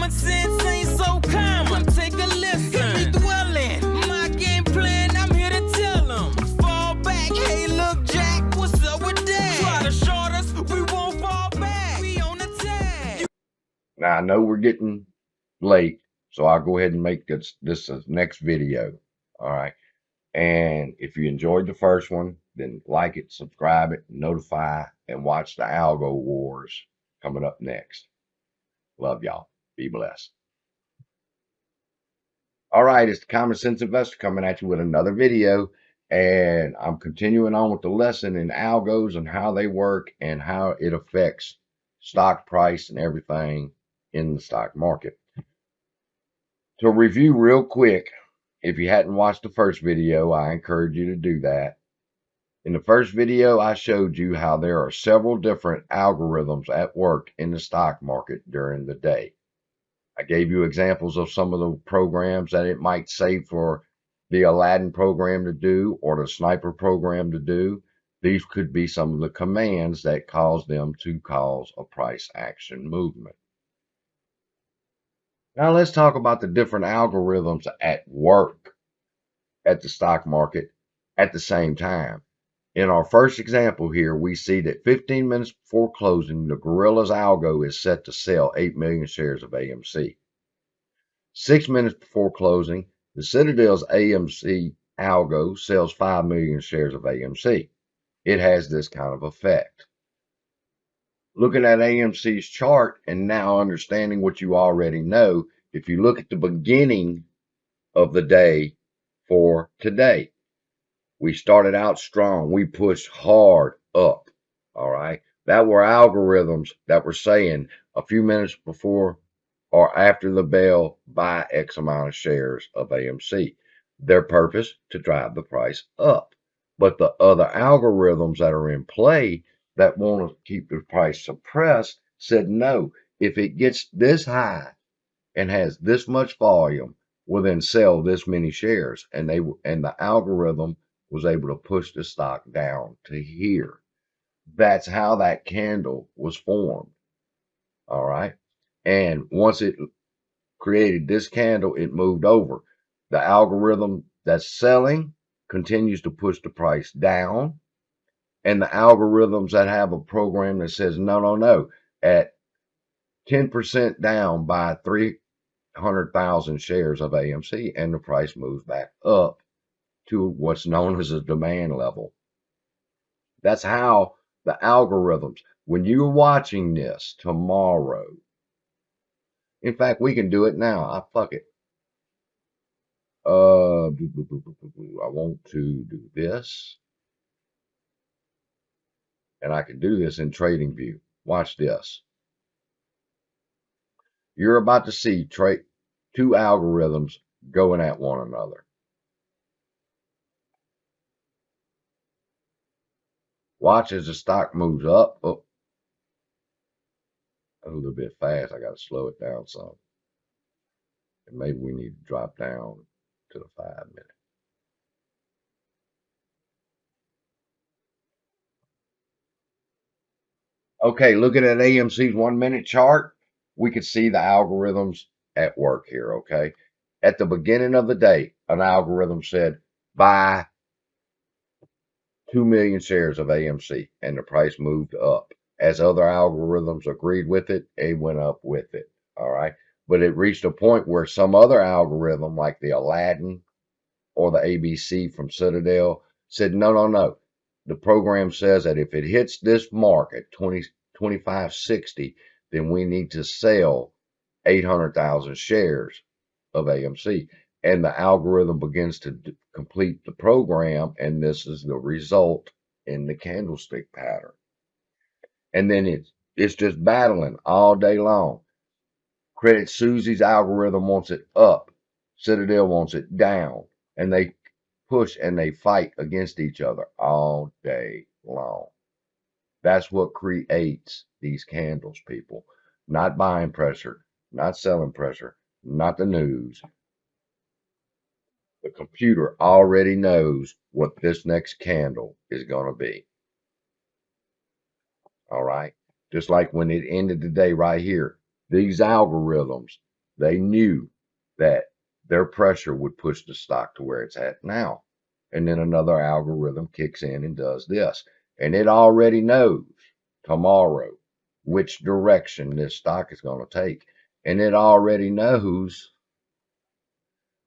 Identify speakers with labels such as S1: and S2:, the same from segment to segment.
S1: common sense ain't so common. Take a listen. Hit me dwelling. My game plan, I'm here to tell them. Fall back. Hey, look, Jack, what's up with that? Try to short us, we won't fall back. We on the tag.
S2: Now, I know we're getting late, so I'll go ahead and make this the next video. All right. And if you enjoyed the first one, then like it, subscribe it, notify, and watch the Algo Wars coming up next. Love y'all. Be blessed. All right, it's the Common Sense Investor coming at you with another video. And I'm continuing on with the lesson in algos and how they work and how it affects stock price and everything in the stock market. To review real quick, if you hadn't watched the first video, I encourage you to do that. In the first video, I showed you how there are several different algorithms at work in the stock market during the day. I gave you examples of some of the programs that it might say for the Aladdin program to do or the sniper program to do. These could be some of the commands that cause them to cause a price action movement. Now let's talk about the different algorithms at work at the stock market at the same time. In our first example here, we see that 15 minutes before closing, the Gorilla's algo is set to sell 8 million shares of AMC. 6 minutes before closing, the Citadel's AMC algo sells 5 million shares of AMC. It has this kind of effect. Looking at AMC's chart and now understanding what you already know, if you look at the beginning of the day for today, we started out strong. We pushed hard up. All right. That were algorithms that were saying a few minutes before or after the bell, buy X amount of shares of AMC. Their purpose to drive the price up. But the other algorithms that are in play that want to keep the price suppressed said, no, if it gets this high and has this much volume, will then sell this many shares. And the algorithm was able to push the stock down to here. That's how that candle was formed. All right. And once it created this candle, it moved over. The algorithm that's selling continues to push the price down. And the algorithms that have a program that says, no, no, no, at 10% down by 300,000 shares of AMC, and the price moves back up to what's known as a demand level. That's how the algorithms, when you're watching this tomorrow, in fact, we can do it now. Fuck it. I want to do this. And I can do this in TradingView. Watch this. You're about to see two algorithms going at one another. Watch as the stock moves up. Oh, a little bit fast. I got to slow it down some. And maybe we need to drop down to the 5 minute. Okay, looking at AMC's 1 minute chart, we could see the algorithms at work here, okay? At the beginning of the day, an algorithm said, buy 2 million shares of AMC, and the price moved up. As other algorithms agreed with it, it went up with it, all right? But it reached a point where some other algorithm, like the Aladdin or the ABC from Citadel, said, no, no, no. The program says that if it hits this mark at 25.60, then we need to sell 800,000 shares of AMC. And the algorithm begins to complete the program, and this is the result in the candlestick pattern. And then it's just battling all day long. Credit Susie's algorithm wants it up. Citadel wants it down. And they push and they fight against each other all day long. That's what creates these candles, people. Not buying pressure, not selling pressure, not the news. The computer already knows what this next candle is going to be. All right. Just like when it ended the day right here, these algorithms They knew that their pressure would push the stock to where it's at now. And then another algorithm kicks in and does this. And it already knows tomorrow which direction this stock is going to take. And it already knows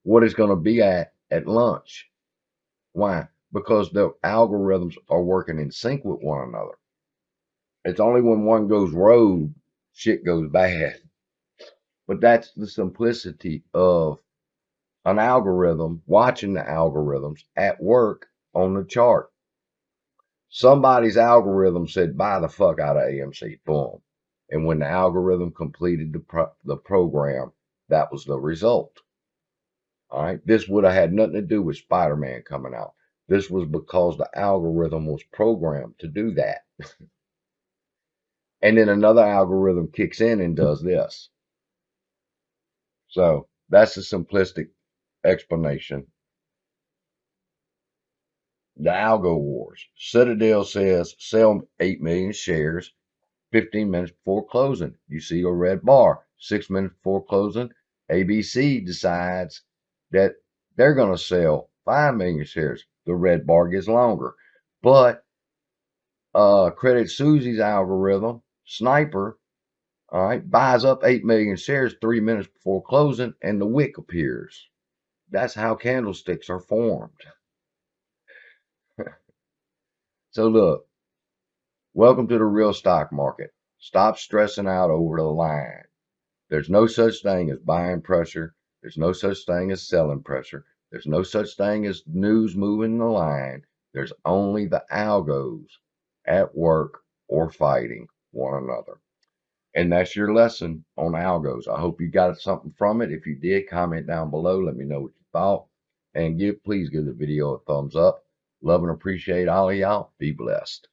S2: what it's going to be at lunch. Why? Because the algorithms are working in sync with one another. It's only when one goes rogue, shit goes bad. But that's the simplicity of an algorithm, watching the algorithms at work on the chart. Somebody's algorithm said, buy the fuck out of AMC. Boom. And when the algorithm completed the program, that was the result. All right. This would have had nothing to do with Spider-Man coming out. This was because the algorithm was programmed to do that. And then another algorithm kicks in and does this. So that's a simplistic explanation. The algo wars. Citadel says sell 8 million shares 15 minutes before closing. You see a red bar. 6 minutes before closing, ABC decides that they're going to sell 5 million shares. The red bar gets longer. But Credit Susie's algorithm, Sniper, all right, buys up 8 million shares 3 minutes before closing, and the wick appears. That's how candlesticks are formed. So look, welcome to the real stock market. Stop stressing out over the line. There's no such thing as buying pressure. There's no such thing as selling pressure. There's no such thing as news moving the line. There's only the algos at work or fighting one another. And that's your lesson on algos. I hope you got something from it. If you did, comment down below. Let me know what you thought. And please give the video a thumbs up. Love and appreciate all of y'all. Be blessed.